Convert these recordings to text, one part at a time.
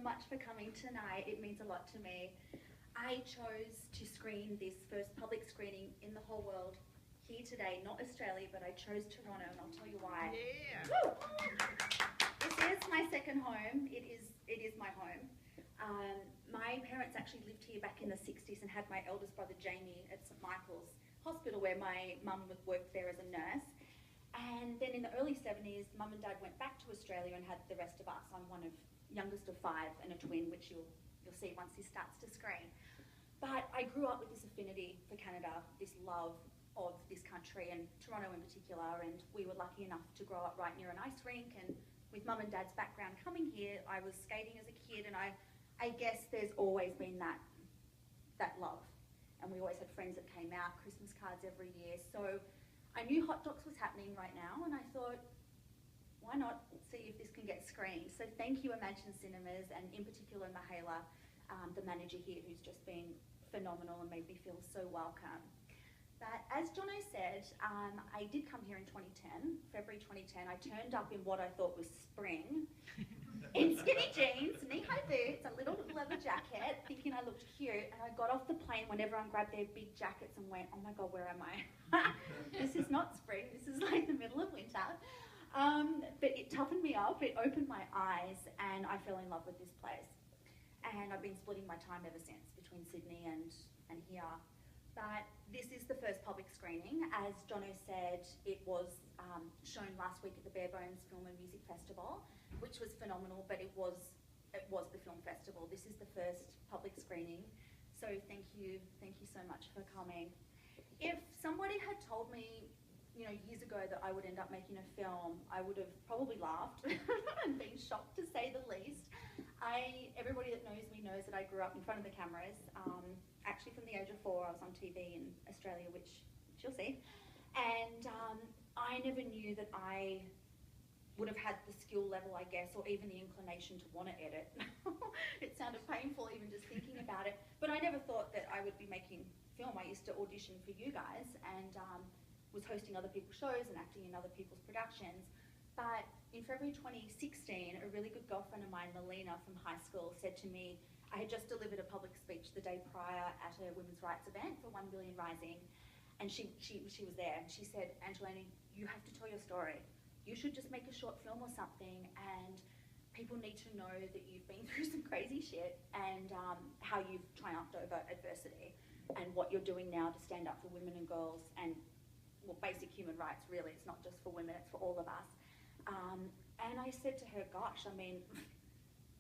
much for coming tonight. It means a lot to me. I chose to screen this first public screening in the whole world here today, not Australia, but I chose Toronto, and I'll tell you why. Yeah. Woo! This is my second home. It is my home. My parents actually lived here back in the 60s and had my eldest brother Jamie at St Michael's Hospital, where my mum worked there as a nurse. And then in the early 70s, mum and dad went back to Australia and had the rest of us. I'm one of youngest of 5 and a twin, which you'll see once this starts to screen. But I grew up with this affinity for Canada, this love of this country and Toronto in particular, and we were lucky enough to grow up right near an ice rink, and with mum and dad's background coming here, I was skating as a kid, and I guess there's always been that love. And we always had friends that came out, Christmas cards every year. So I knew Hot Docs was happening right now, and I thought, why not see if this can get screened? So thank you, Imagine Cinemas, and in particular Mihaela, the manager here, who's just been phenomenal and made me feel so welcome. But as Jono said, I did come here in 2010, February 2010. I turned up in what I thought was spring, in skinny jeans, knee-high boots, a little leather jacket, thinking I looked cute, and I got off the plane when everyone grabbed their big jackets and went, oh my God, where am I? This is not spring, this is like the middle of winter. But it toughened me up, it opened my eyes, and I fell in love with this place. And I've been splitting my time ever since between Sydney and here. But this is the first public screening. As Jono said, it was shown last week at the Bare Bones Film and Music Festival, which was phenomenal, but it was the film festival. This is the first public screening. So thank you so much for coming. If somebody had told me, years ago that I would end up making a film, I would have probably laughed and been shocked, to say the least. Everybody that knows me knows that I grew up in front of the cameras. Actually, from the age of 4, I was on TV in Australia, which you'll see. And I never knew that I would have had the skill level, I guess, or even the inclination to want to edit. It sounded painful even just thinking about it. But I never thought that I would be making film. I used to audition for you guys and was hosting other people's shows and acting in other people's productions. But in February 2016, a really good girlfriend of mine, Angelena from high school, said to me, I had just delivered a public speech the day prior at a women's rights event for 1 Billion Rising, and she was there, and she said, Angelena, you have to tell your story. You should just make a short film or something, and people need to know that you've been through some crazy shit and how you've triumphed over adversity and what you're doing now to stand up for women and girls and, well, basic human rights, really. It's not just for women, it's for all of us. And I said to her, gosh, I mean,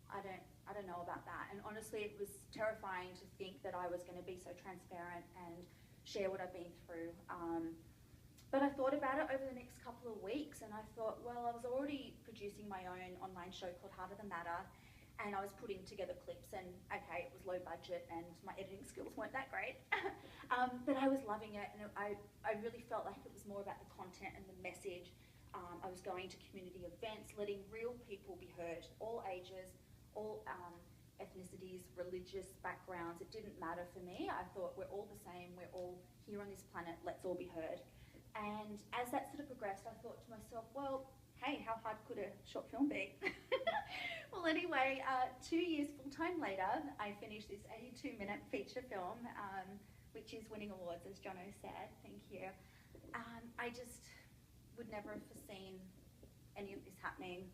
I don't know about that. And honestly, it was terrifying to think that I was going to be so transparent and share what I've been through. But I thought about it over the next couple of weeks, and I thought, well, I was already producing my own online show called Harder Than Matter, and I was putting together clips, and okay, it was low budget and my editing skills weren't that great. But I was loving it, and I really felt like it was more about the content and the message. I was going to community events, letting real people be heard, all ages, all ethnicities, religious backgrounds. It didn't matter for me. I thought we're all the same, we're all here on this planet, let's all be heard. And as that sort of progressed, I thought to myself, well, hey, how hard could a short film be? Well, anyway, 2 years full-time later, I finished this 82-minute feature film, which is winning awards, as Jono said. Thank you. I just would never have foreseen any of this happening,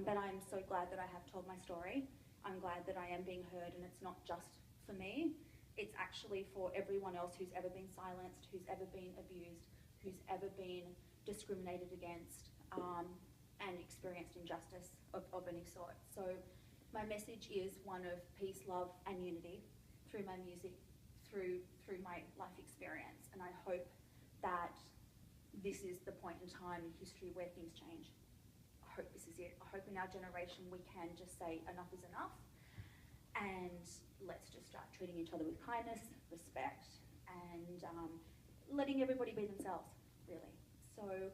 but I'm so glad that I have told my story. I'm glad that I am being heard, and it's not just for me. It's actually for everyone else who's ever been silenced, who's ever been abused, who's ever been discriminated against, and experienced injustice of any sort. So my message is one of peace, love, and unity through my music, through my life experience. And I hope that this is the point in time in history where things change. I hope this is it. I hope in our generation we can just say enough is enough, and let's just start treating each other with kindness, respect, and letting everybody be themselves, really. So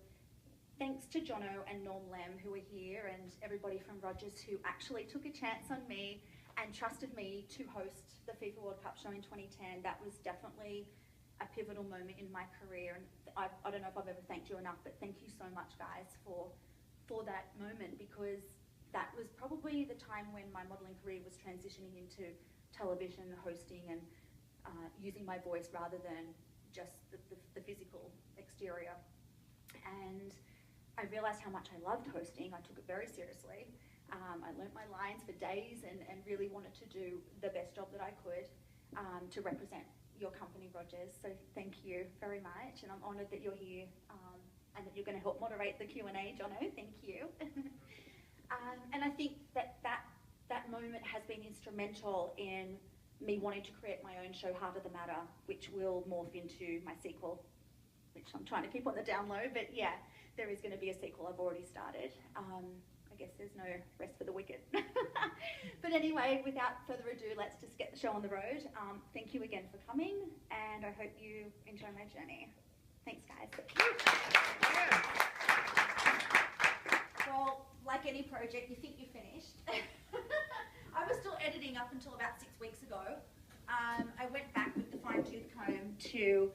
thanks to Jono and Norm Lem, who are here, and everybody from Rogers who actually took a chance on me and trusted me to host the FIFA World Cup show in 2010. That was definitely a pivotal moment in my career, and I don't know if I've ever thanked you enough, but thank you so much, guys, for that moment, because that was probably the time when my modelling career was transitioning into television, hosting, and using my voice rather than just the physical exterior. And I realised how much I loved hosting. I took it very seriously. I learnt my lines for days and really wanted to do the best job that I could to represent your company, Rogers. So thank you very much, and I'm honoured that you're here and that you're going to help moderate the Q&A, Jono. Thank you. And I think that moment has been instrumental in me wanting to create my own show, Heart of the Matter, which will morph into my sequel, which I'm trying to keep on the down low. But yeah, there is going to be a sequel. I've already started. I guess there's no rest for the wicked. But anyway, without further ado, let's just get the show on the road. Thank you again for coming, and I hope you enjoy my journey. Thanks, guys. Well, like any project, you think you're finished. I was still editing up until about 6 weeks ago. I went back with the fine-tooth comb to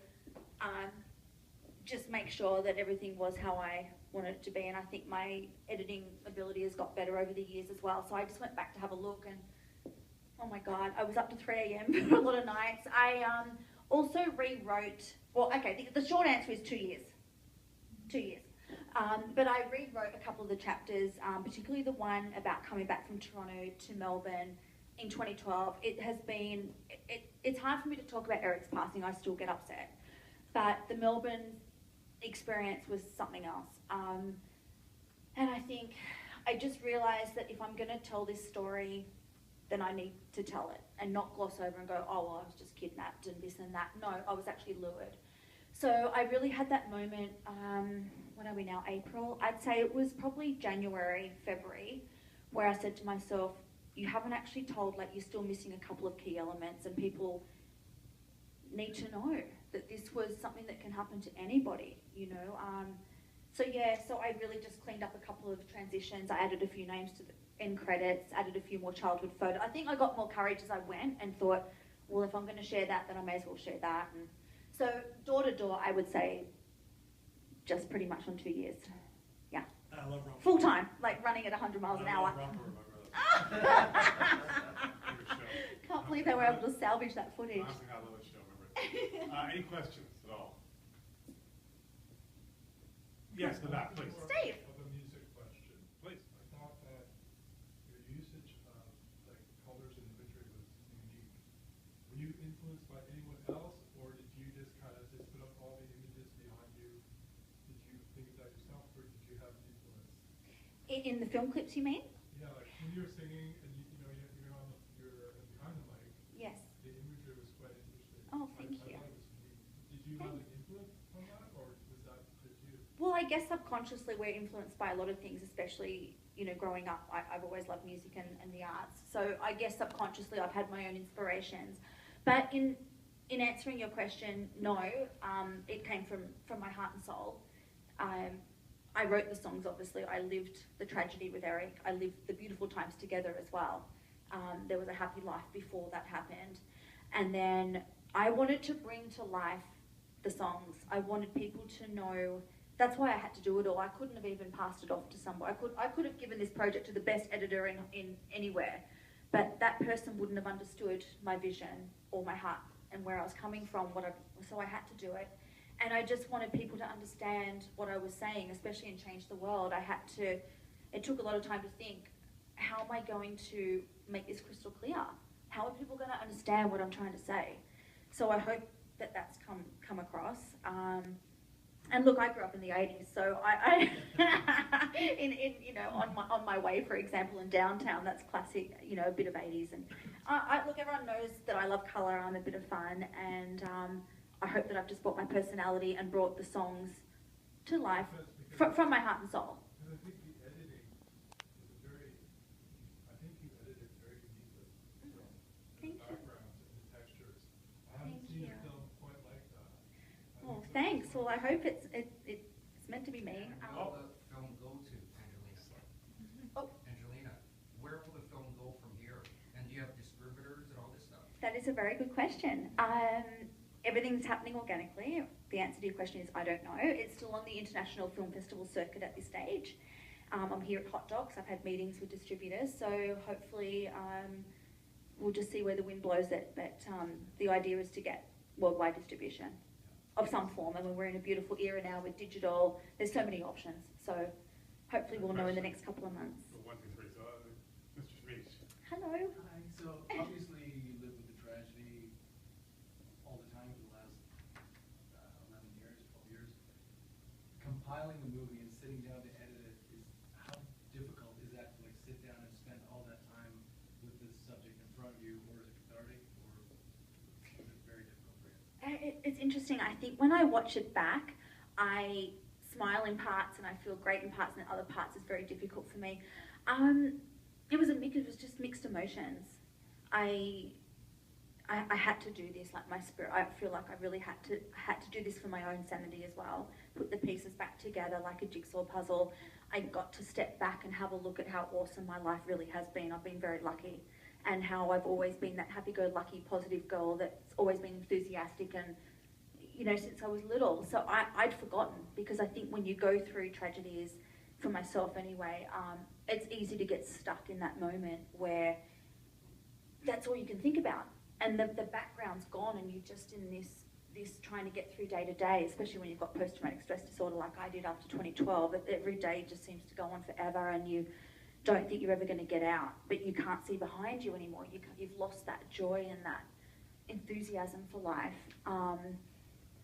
just make sure that everything was how I wanted it to be, and I think my editing ability has got better over the years as well. So I just went back to have a look, and oh my God, I was up to 3 a.m. for a lot of nights. I also rewrote, well, okay, the short answer is 2 years. 2 years. But I rewrote a couple of the chapters, particularly the one about coming back from Toronto to Melbourne in 2012. It has been, it's hard for me to talk about Eric's passing. I still get upset. But the Melbourne experience was something else. And I think I just realised that if I'm going to tell this story, then I need to tell it and not gloss over and go, oh, well, I was just kidnapped and this and that. No, I was actually lured. So I really had that moment, when are we now, April? I'd say it was probably January, February, where I said to myself, you haven't actually told, like, you're still missing a couple of key elements, and people need to know that this was something that can happen to anybody, you know. So yeah, so I really just cleaned up a couple of transitions. I added a few names to the end credits, added a few more childhood photos. I think I got more courage as I went and thought, well, if I'm going to share that, then I may as well share that. And so door to door, I would say just pretty much on 2 years. Yeah. I love Rumble. Full time, like running at 100 miles an hour. Can't believe they were able to salvage that footage. Honestly, I love the show. Remember. Any questions at all? Yes, the back, please. Steve. Of a music question. Please. I thought that your usage of like colors and imagery was unique. Were you influenced by anyone else, or did you just kind of just put up all the images behind you? Did you think of that yourself, or did you have influence? In the film clips, you mean? Yeah, like when you were singing and you're behind the mic. Yes. The imagery was quite interesting. Oh, thank you. I thought it was unique. Did you have an influence on that, or was that just you? Well, I guess subconsciously we're influenced by a lot of things, especially, you know, growing up. I've always loved music and the arts. So I guess subconsciously I've had my own inspirations. But in answering your question, no, it came from my heart and soul. I wrote the songs, obviously. I lived the tragedy with Eric. I lived the beautiful times together as well. There was a happy life before that happened. And then I wanted to bring to life the songs. I wanted people to know. That's why I had to do it all. I couldn't have even passed it off to someone. I could have given this project to the best editor in anywhere, but that person wouldn't have understood my vision or my heart and where I was coming from. So I had to do it. And I just wanted people to understand what I was saying, especially in Change the World. It took a lot of time to think, how am I going to make this crystal clear? How are people going to understand what I'm trying to say? So I hope that that's come across. And look, I grew up in the 80s, so I you know, on my way, for example, in downtown, that's classic, you know, a bit of 80s. And look, everyone knows that I love colour. I'm a bit of fun, and I hope that I've just brought my personality and brought the songs to life from my heart and soul. And I think the editing is I think you edited very uniquely. Thank you. Backgrounds and the textures. I haven't seen a film quite like that. Oh, thanks. Well, I hope it's meant to be me. Where will the film go to, Angelena? Oh. Angelena, where will the film go from here? And do you have distributors and all this stuff? That is a very good question. Everything's happening organically. The answer to your question is I don't know. It's still on the International Film Festival circuit at this stage. I'm here at Hot Docs. I've had meetings with distributors, so hopefully we'll just see where the wind blows it. But the idea is to get worldwide distribution of some form. I mean, we're in a beautiful era now with digital. There's so many options. So hopefully we'll know in the next couple of months. So 1, 2, 3. So, Mr. Schmidt. Hello. Hi. So obviously you live with the tragedy all the time for the last 11 years, 12 years. Compiling the movie and sitting down to edit it, how difficult is that to like sit down and spend all that time with this subject in front of you, or is it cathartic, or is it very difficult for you? It's interesting. I think when I watch it back, I smile in parts and I feel great in parts, and in other parts it's very difficult for me. It was just mixed emotions. I had to do this, like my spirit. I feel like I really had to do this for my own sanity as well. Put the pieces back together like a jigsaw puzzle. I got to step back and have a look at how awesome my life really has been. I've been very lucky, and how I've always been that happy-go-lucky, positive girl that's always been enthusiastic, and since I was little. So I'd forgotten, because I think when you go through tragedies, for myself anyway, it's easy to get stuck in that moment where that's all you can think about, and the background's gone, and you're just in this trying to get through day to day, especially when you've got post-traumatic stress disorder like I did after 2012. Every day just seems to go on forever, and you don't think you're ever going to get out, but you can't see behind you anymore. You've lost that joy and that enthusiasm for life.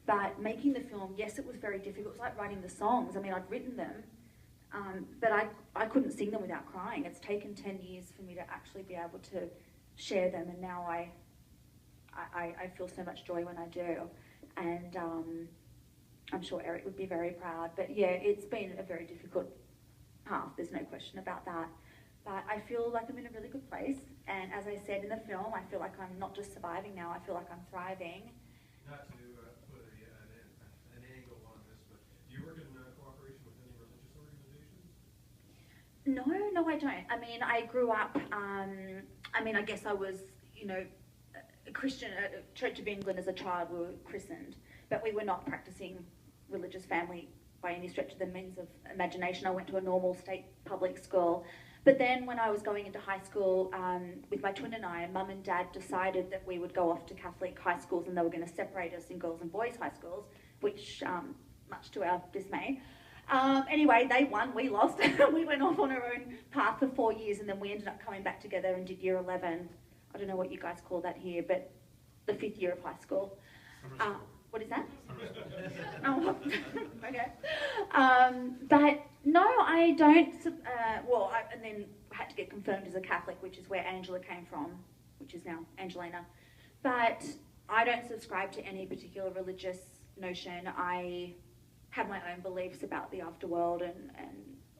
But making the film, yes, it was very difficult. It was like writing the songs. I mean, I'd written them, but I couldn't sing them without crying. It's taken 10 years for me to actually be able to share them, and now I feel so much joy when I do. And I'm sure Eric would be very proud. But yeah, it's been a very difficult path. There's no question about that. But I feel like I'm in a really good place. And as I said in the film, I feel like I'm not just surviving now. I feel like I'm thriving. Not to put an angle on this, but do you work in cooperation with any religious organizations? No, I don't. I mean, I grew up, I guess I was, a Christian, Church of England as a child. We were christened, but we were not practicing religious family by any stretch of the means of imagination. I went to a normal state public school. But then when I was going into high school with my twin and I, Mum and Dad decided that we would go off to Catholic high schools, and they were going to separate us in girls and boys high schools, which, much to our dismay. Anyway, they won, we lost. We went off on our own path for 4 years, and then we ended up coming back together and did year 11. I don't know what you guys call that here, but the 5th year of high school. What is that? Oh, okay. But no, I don't. And then I had to get confirmed as a Catholic, which is where Angela came from, which is now Angelena. But I don't subscribe to any particular religious notion. I have my own beliefs about the afterworld, and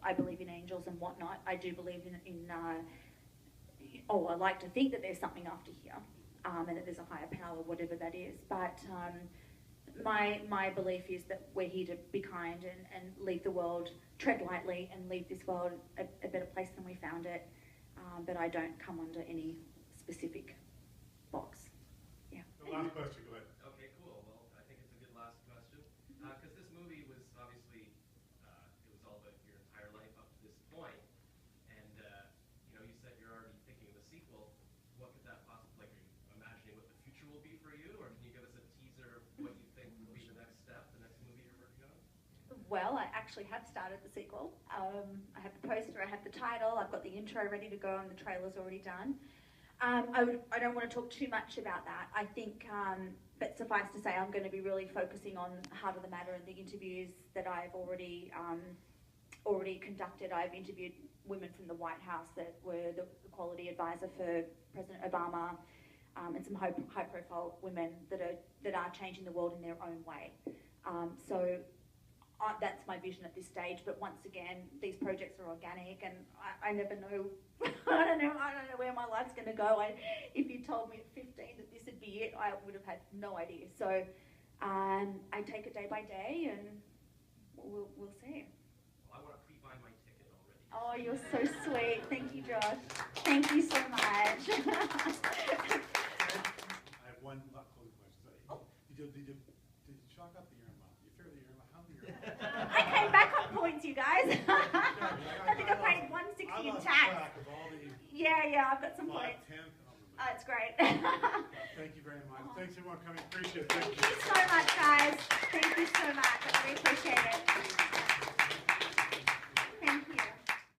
I believe in angels and whatnot. I do believe I like to think that there's something after here, and that there's a higher power, whatever that is. But my belief is that we're here to be kind and leave the world, tread lightly, and leave this world a better place than we found it. But I don't come under any specific box. Yeah. The last question, go ahead. Okay, cool. Well, I think it's a good last question. Because this movie was obviously, it was all about your entire life up to this point. And, you said you're already thinking of a sequel. What could that possibly, are you imagining what the future will be for you? Or can you give us a teaser of what you think will be the next step, the next movie you're working on? Well, I actually have started the sequel. I have the poster, I have the title, I've got the intro ready to go, and the trailer's already done. I don't want to talk too much about that. I think, but suffice to say, I'm going to be really focusing on Heart of the Matter and the interviews that I've already conducted. I've interviewed women from the White House that were the quality advisor for President Obama, and some high-profile women that are changing the world in their own way. So that's my vision at this stage. But once again, these projects are organic, and I never know. I don't know where my life's going to go. If you told me at 15 that this would be it, I would have had no idea. So I take it day by day, and we'll see. Well, I want to pre-buy my ticket already. Oh, you're so sweet. Thank you, Josh. Thank you so much. I have one closing question. So, did you chalk up the Irma? You figured the Irma? How the Irma? I came back on points, you guys. I think yeah, I've got some Live points. 10th. It's great. Thank you very much. Thanks everyone for coming. Appreciate it. Thank you so much, guys. Thank you so much. I really appreciate it.